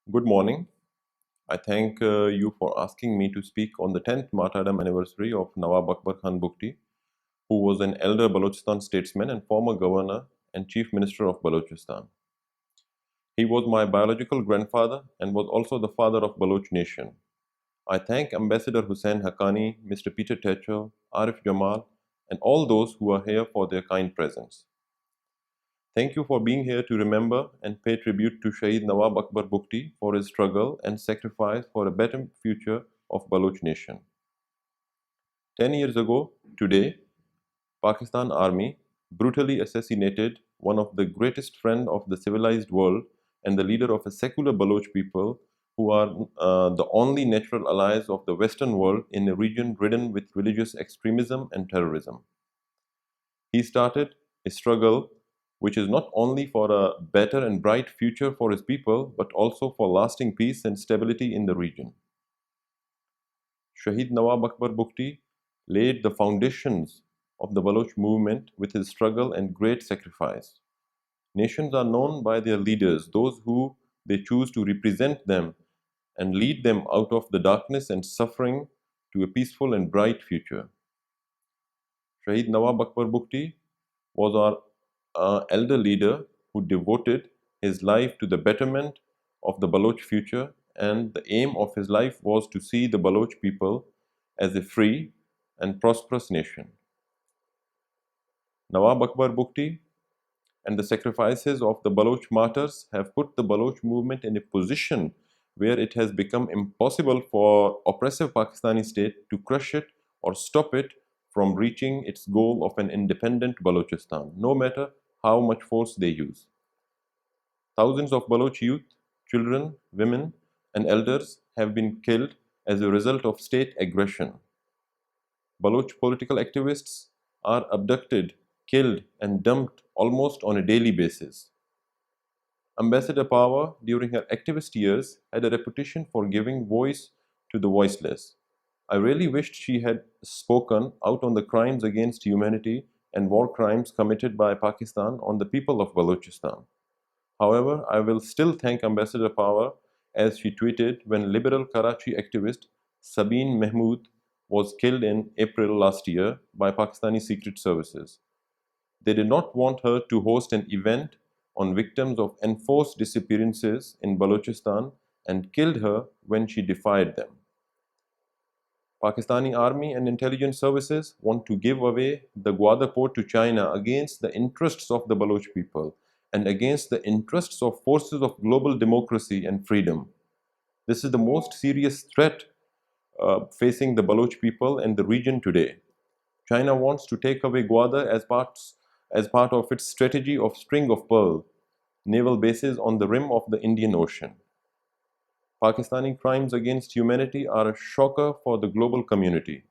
Good morning. I thank you for asking me to speak on the 10th martyrdom anniversary of Nawab Akbar Bugti, who was an elder Balochistan statesman and former governor and chief minister of Balochistan. He was my biological grandfather and was also the father of Baloch nation. I thank Ambassador Hussain Haqqani, Mr. Peter Tatchell, Arif Jamal, and all those who are here for their kind presence. Thank you for being here to remember and pay tribute to Shaheed Nawab Akbar Bugti for his struggle and sacrifice for a better future of Baloch nation. 10 years ago, today, Pakistan Army brutally assassinated one of the greatest friends of the civilized world and the leader of a secular Baloch people who are the only natural allies of the Western world in a region ridden with religious extremism and terrorism. He started a struggle which is not only for a better and bright future for his people, but also for lasting peace and stability in the region. Shaheed Nawab Akbar Bugti laid the foundations of the Baloch movement with his struggle and great sacrifice. Nations are known by their leaders, those who they choose to represent them and lead them out of the darkness and suffering to a peaceful and bright future. Shaheed Nawab Akbar Bugti was our elder leader who devoted his life to the betterment of the Baloch future, and the aim of his life was to see the Baloch people as a free and prosperous nation. Nawab Akbar Bugti and the sacrifices of the Baloch martyrs have put the Baloch movement in a position where it has become impossible for oppressive Pakistani state to crush it or stop it from reaching its goal of an independent Balochistan, no matter how much force they use. Thousands of Baloch youth, children, women, and elders have been killed as a result of state aggression. Baloch political activists are abducted, killed, and dumped almost on a daily basis. Ambassador Power, during her activist years, had a reputation for giving voice to the voiceless. I really wished she had spoken out on the crimes against humanity and war crimes committed by Pakistan on the people of Balochistan. However, I will still thank Ambassador Power as she tweeted when liberal Karachi activist Sabeen Mahmood was killed in April last year by Pakistani secret services. They did not want her to host an event on victims of enforced disappearances in Balochistan and killed her when she defied them. Pakistani army and intelligence services want to give away the Gwadar port to China against the interests of the Baloch people and against the interests of forces of global democracy and freedom. This is the most serious threat facing the Baloch people and the region today. China wants to take away Gwadar as part of its strategy of String of Pearl, naval bases on the rim of the Indian Ocean. Pakistani crimes against humanity are a shocker for the global community.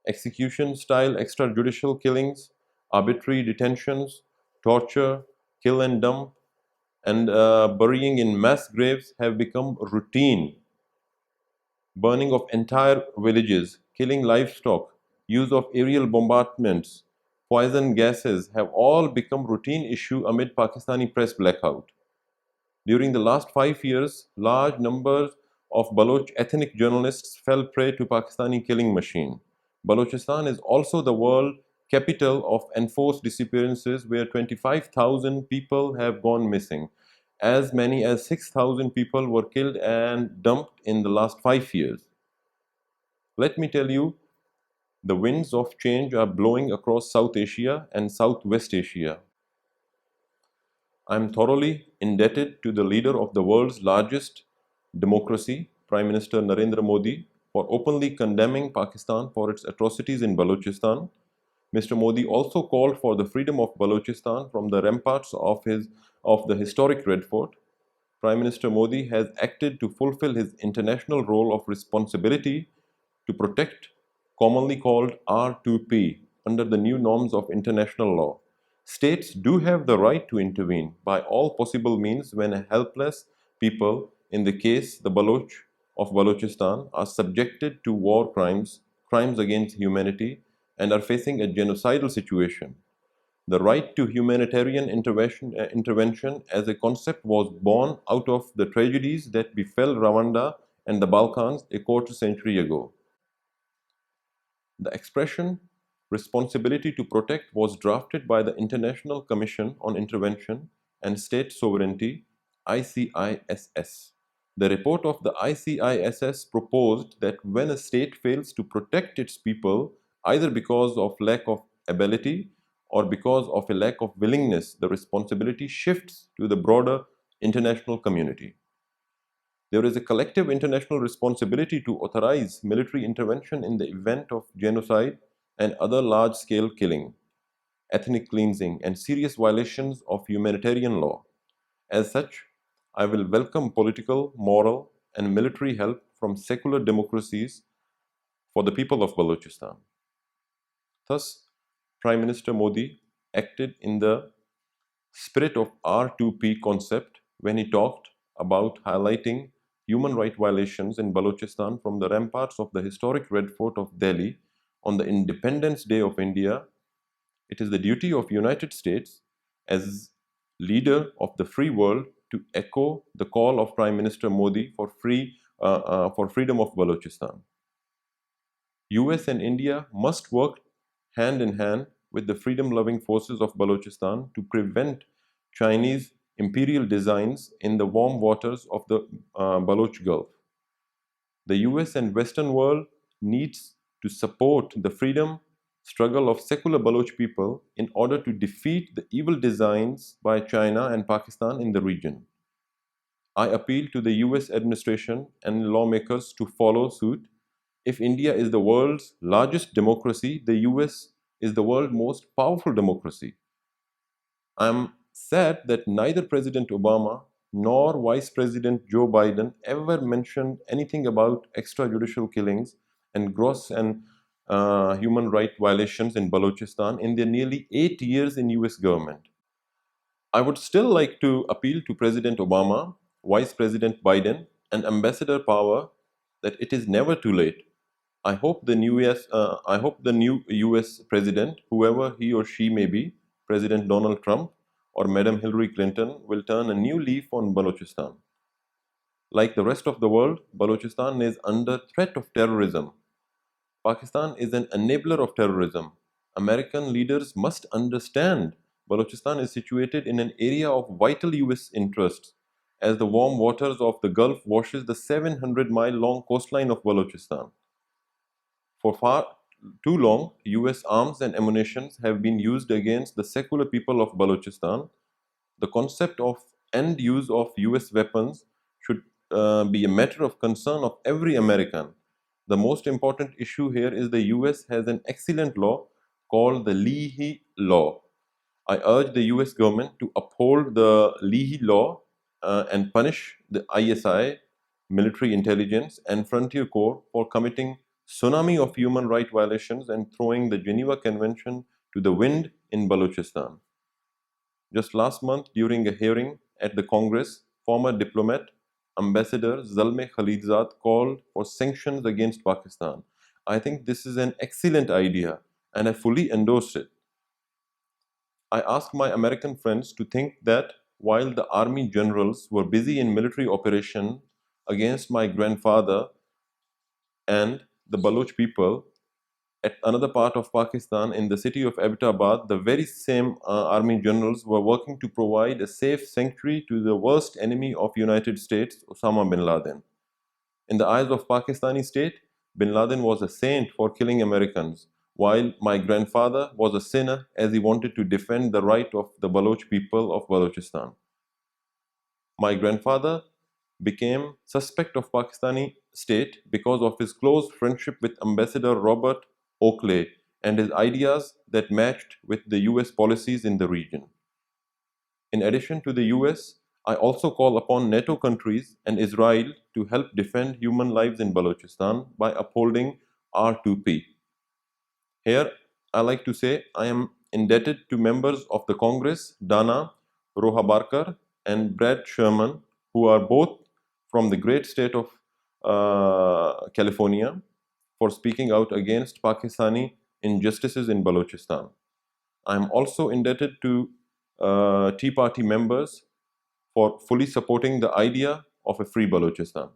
Execution-style extrajudicial killings, arbitrary detentions, torture, kill and dump, and burying in mass graves have become routine. Burning of entire villages, killing livestock, use of aerial bombardments, poison gases have all become routine issue amid Pakistani press blackout. During the last 5 years, large numbers of Baloch ethnic journalists fell prey to Pakistani killing machine. Balochistan is also the world capital of enforced disappearances where 25,000 people have gone missing. As many as 6,000 people were killed and dumped in the last 5 years. Let me tell you, the winds of change are blowing across South Asia and Southwest Asia. I am thoroughly indebted to the leader of the world's largest democracy, Prime Minister Narendra Modi, for openly condemning Pakistan for its atrocities in Balochistan. Mr. Modi also called for the freedom of Balochistan from the ramparts of the historic Red Fort. Prime Minister Modi has acted to fulfill his international role of responsibility to protect, commonly called R2P, under the new norms of international law. States do have the right to intervene by all possible means when a helpless people, in the case the Baloch of Balochistan, are subjected to war crimes, crimes against humanity, and are facing a genocidal situation. The right to humanitarian intervention as a concept was born out of the tragedies that befell Rwanda and the Balkans a quarter century ago. The expression responsibility to protect was drafted by the International Commission on Intervention and State Sovereignty, ICISS. The report of the ICISS proposed that when a state fails to protect its people, either because of lack of ability or because of a lack of willingness, the responsibility shifts to the broader international community. There is a collective international responsibility to authorize military intervention in the event of genocide and other large scale killing, ethnic cleansing, and serious violations of humanitarian law. As such, I will welcome political, moral, and military help from secular democracies for the people of Balochistan. Thus, Prime Minister Modi acted in the spirit of R2P concept when he talked about highlighting human rights violations in Balochistan from the ramparts of the historic Red Fort of Delhi on the Independence Day of India. It is the duty of United States as leader of the free world to echo the call of Prime Minister Modi for freedom of Balochistan. US and India must work hand in hand with the freedom-loving forces of Balochistan to prevent Chinese imperial designs in the warm waters of the Baloch Gulf. The US and Western world needs to support the freedom struggle of secular Baloch people in order to defeat the evil designs by China and Pakistan in the region. I appeal to the US administration and lawmakers to follow suit. If India is the world's largest democracy, the US is the world's most powerful democracy. I am sad that neither President Obama nor Vice President Joe Biden ever mentioned anything about extrajudicial killings and gross and human rights violations in Balochistan in their nearly 8 years in US government. I would still like to appeal to President Obama, Vice President Biden, and Ambassador Power that it is never too late. I hope the new US president, whoever he or she may be, President Donald Trump or Madam Hillary Clinton, will turn a new leaf on Balochistan. Like the rest of the world, Balochistan is under threat of terrorism. Pakistan is an enabler of terrorism. American leaders must understand Balochistan is situated in an area of vital US interests, as the warm waters of the Gulf washes the 700-mile-long coastline of Balochistan. For far too long, US arms and ammunition have been used against the secular people of Balochistan. The concept of end use of US weapons should be a matter of concern of every American. The most important issue here is the US has an excellent law called the Leahy Law. I urge the US government to uphold the Leahy Law and punish the ISI, military intelligence, and Frontier Corps for committing tsunami of human rights violations and throwing the Geneva Convention to the wind in Balochistan. Just last month, during a hearing at the Congress, former diplomat Ambassador Zalmay Khalilzad called for sanctions against Pakistan. I think this is an excellent idea and I fully endorse it. I asked my American friends to think that while the army generals were busy in military operation against my grandfather and the Baloch people, at another part of Pakistan, in the city of Abbottabad, the very same army generals were working to provide a safe sanctuary to the worst enemy of United States, Osama bin Laden. In the eyes of Pakistani state, bin Laden was a saint for killing Americans, while my grandfather was a sinner as he wanted to defend the right of the Baloch people of Balochistan. My grandfather became suspect of Pakistani state because of his close friendship with Ambassador Robert Oakley and his ideas that matched with the US policies in the region. In addition to the US, I also call upon NATO countries and Israel to help defend human lives in Balochistan by upholding R2P. Here, I like to say I am indebted to members of the Congress, Dana Rohabarkar and Brad Sherman, who are both from the great state of California, for speaking out against Pakistani injustices in Balochistan. I'm also indebted to Tea Party members for fully supporting the idea of a free Balochistan.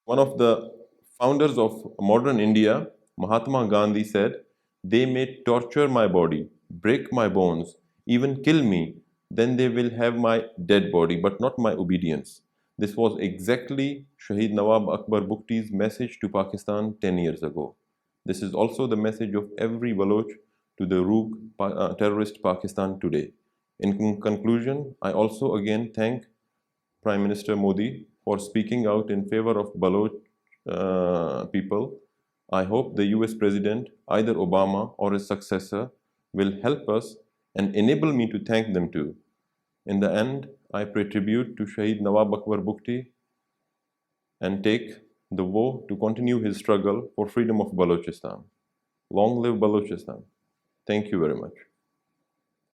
One of the founders of modern India, Mahatma Gandhi, said, "They may torture my body, break my bones, even kill me, then they will have my dead body, but not my obedience." This was exactly Shaheed Nawab Akbar Bugti's message to Pakistan 10 years ago. This is also the message of every Baloch to the rogue terrorist Pakistan today. In conclusion, I also again thank Prime Minister Modi for speaking out in favor of Baloch people. I hope the US President, either Obama or his successor, will help us and enable me to thank them too. In the end, I pay tribute to Shaheed Nawab Akbar Bugti and take the vow to continue his struggle for freedom of Balochistan. Long live Balochistan. Thank you very much.